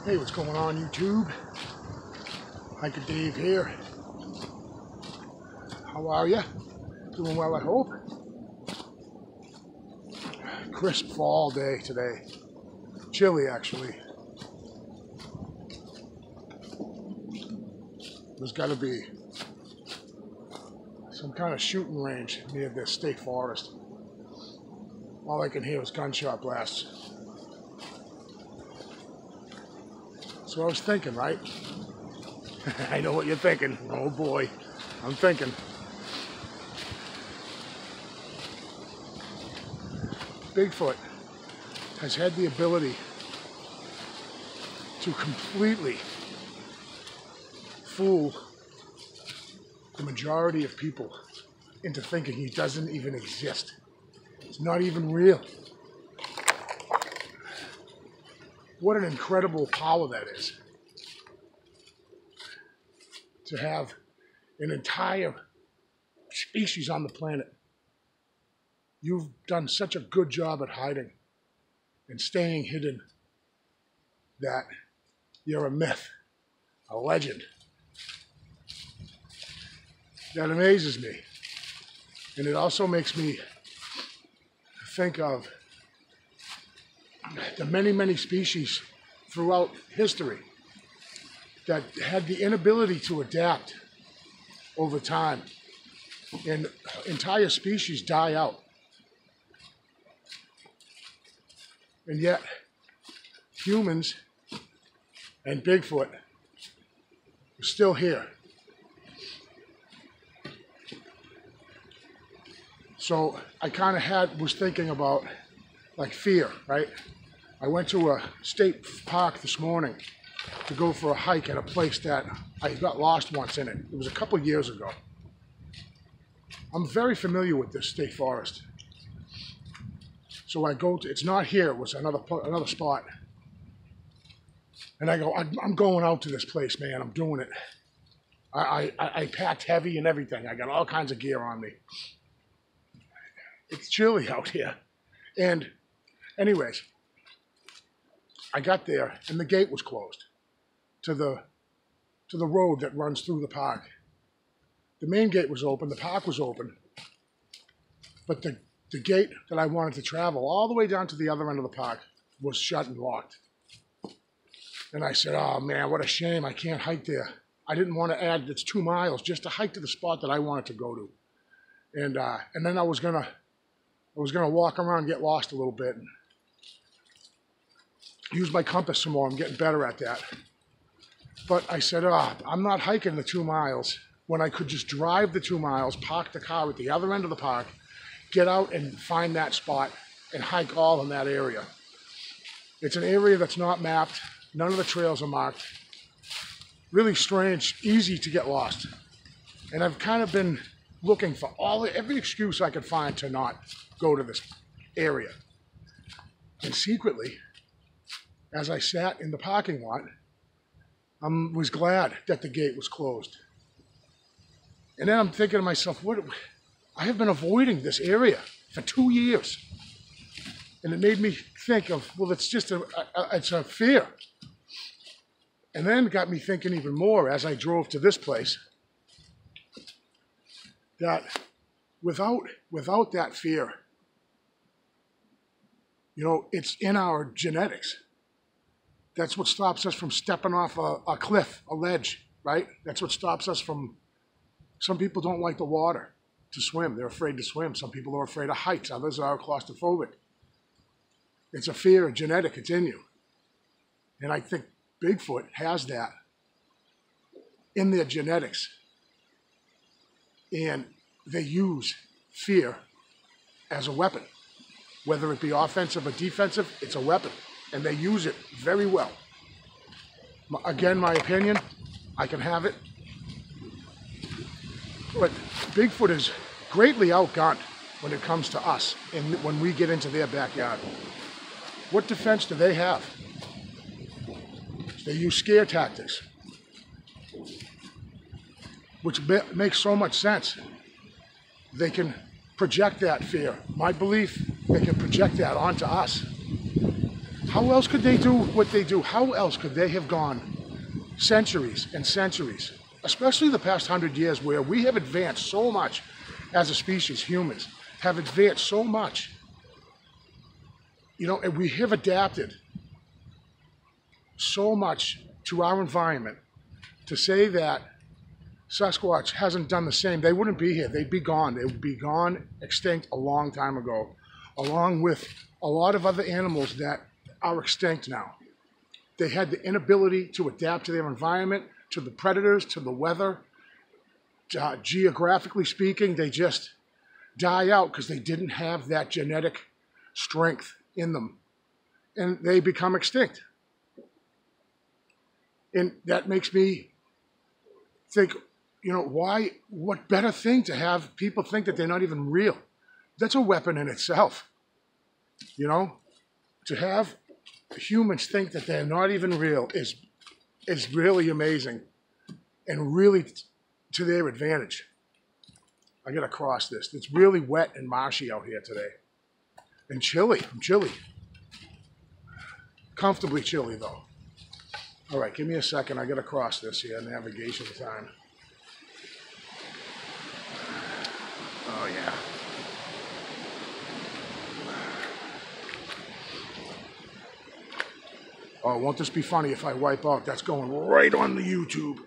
Hey, what's going on, YouTube? Hiker Dave here. How are you? Doing well, I hope. Crisp fall day today. Chilly, actually. There's got to be some kind of shooting range near this state forest. All I can hear is gunshot blasts. So I was thinking, right? I know what you're thinking. Oh boy, I'm thinking. Bigfoot has had the ability to completely fool the majority of people into thinking he doesn't even exist. It's not even real. What an incredible power that is. To have an entire species on the planet. You've done such a good job at hiding and staying hidden that you're a myth, a legend. That amazes me. And it also makes me think of the many, many species throughout history that had the inability to adapt over time, and entire species die out. And yet, humans and Bigfoot are still here. So I kind of was thinking about like fear, right? I went to a state park this morning to go for a hike at a place that I got lost once in it. It was a couple years ago. I'm very familiar with this state forest. So I go to, it's not here, it was another spot. And I go, I'm going out to this place, man, I'm doing it. I packed heavy and everything. I got all kinds of gear on me. It's chilly out here. And anyways, I got there and the gate was closed to the road that runs through the park. The main gate was open, the park was open, but the gate that I wanted to travel all the way down to the other end of the park was shut and locked. And I said, oh man, what a shame, I can't hike there. I didn't want to add, it's 2 miles just to hike to the spot that I wanted to go to. And then I was gonna walk around and get lost a little bit and use my compass some more. I'm getting better at that. But I said, I'm not hiking the 2 miles when I could just drive the 2 miles, park the car at the other end of the park, get out and find that spot and hike all in that area. It's an area that's not mapped. None of the trails are marked. Really strange, easy to get lost. And I've kind of been looking for every excuse I could find to not go to this area. And secretly, as I sat in the parking lot, I was glad that the gate was closed. And then I'm thinking to myself, I have been avoiding this area for 2 years. And it made me think of, well, it's just it's a fear. And then it got me thinking even more as I drove to this place, that without that fear, you know, it's in our genetics. That's what stops us from stepping off a cliff, a ledge, right? That's what stops us from, some people don't like the water to swim. They're afraid to swim. Some people are afraid of heights. Others are claustrophobic. It's a fear, a genetic, it's in you. And I think Bigfoot has that in their genetics. And they use fear as a weapon. Whether it be offensive or defensive, it's a weapon. And they use it very well. Again, my opinion, I can have it. But Bigfoot is greatly outgunned when it comes to us and when we get into their backyard. What defense do they have? They use scare tactics, which makes so much sense. They can project that fear. My belief, they can project that onto us. How else could they do what they do? How else could they have gone centuries and centuries, especially the past 100 years, where we have advanced so much as a species, humans have advanced so much, you know, and we have adapted so much to our environment. To say that Sasquatch hasn't done the same, they wouldn't be here. They'd be gone. They would be gone, extinct a long time ago, along with a lot of other animals that are extinct now. They had the inability to adapt to their environment, to the predators, to the weather. Geographically speaking, they just die out because they didn't have that genetic strength in them, and they become extinct. And that makes me think, you know, why, what better thing to have people think that they're not even real? That's a weapon in itself, you know? To have humans think that they're not even real is really amazing and really to their advantage. I gotta cross this. It's really wet and marshy out here today. And chilly, I'm chilly. Comfortably chilly though. All right, give me a second. I gotta cross this here, navigation time. Oh yeah. Oh, won't this be funny if I wipe out? That's going right on the YouTube.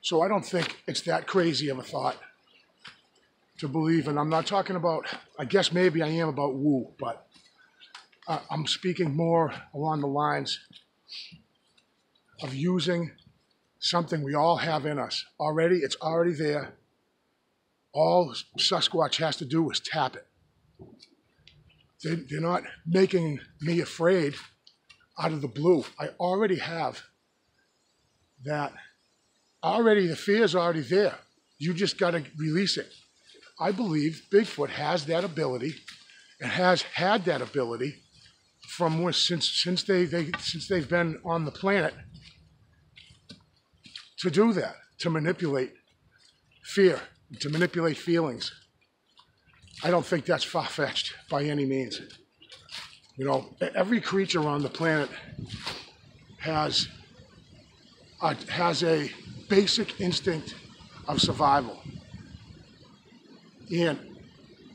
So I don't think it's that crazy of a thought to believe, and I'm not talking about, I guess maybe I am about woo, but I'm speaking more along the lines of using something we all have in us. Already, it's already there. All Sasquatch has to do is tap it. They're not making me afraid out of the blue. I already have that. Already, the fear is already there. You just got to release it. I believe Bigfoot has that ability and has had that ability from since they've been on the planet to do that, to manipulate fear, to manipulate feelings. I don't think that's far-fetched by any means. You know, every creature on the planet has a basic instinct of survival. And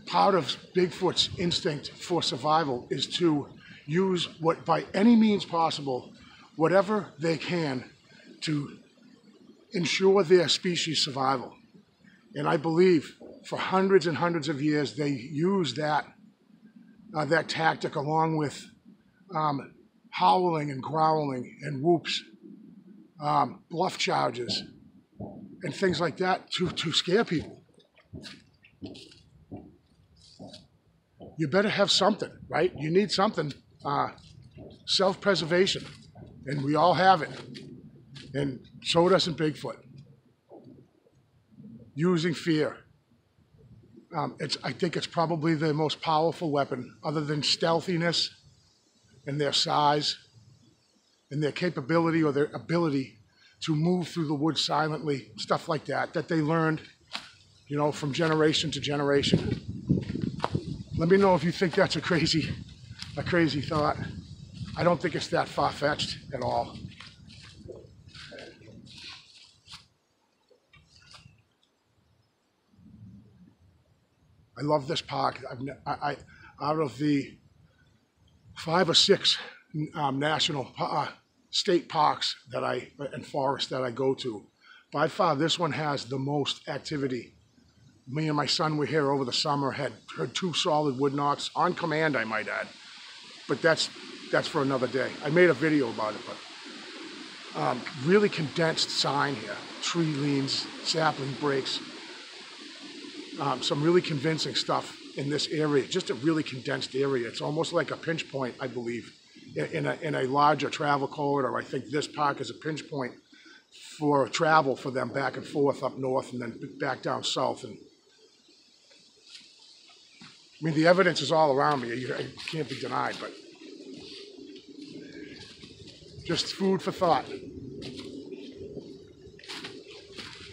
part of Bigfoot's instinct for survival is to use what, by any means possible, whatever they can to ensure their species survival. And I believe for hundreds and hundreds of years they used that tactic along with howling and growling and whoops, bluff charges, and things like that to scare people. You better have something, right? You need something, self-preservation, and we all have it. And so doesn't Bigfoot. Using fear. I think it's probably the most powerful weapon, other than stealthiness and their size and their capability or their ability to move through the woods silently, stuff like that, that they learned, you know, from generation to generation. Let me know if you think that's a crazy thought. I don't think it's that far-fetched at all. I love this park. Out of the 5 or 6 national state parks and forests that I go to, by far this one has the most activity. Me and my son were here over the summer, had 2 solid wood knocks, on command I might add, but that's for another day. I made a video about it, but really condensed sign here, tree leans, sapling breaks, some really convincing stuff in this area, just a really condensed area. It's almost like a pinch point, I believe, in a larger travel corridor. I think this park is a pinch point for travel for them back and forth up north and then back down south. And I mean, the evidence is all around me. It can't be denied, but just food for thought.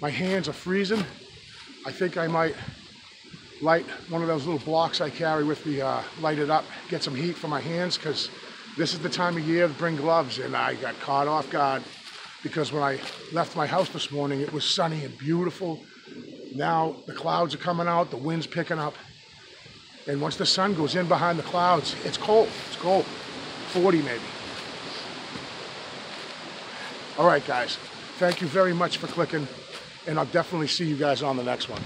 My hands are freezing. I think I might light one of those little blocks I carry with me, light it up, get some heat for my hands, because this is the time of year to bring gloves, and I got caught off guard because when I left my house this morning, it was sunny and beautiful. Now the clouds are coming out, the wind's picking up, and once the sun goes in behind the clouds, it's cold. It's cold, 40 maybe. All right, guys, thank you very much for clicking, and I'll definitely see you guys on the next one.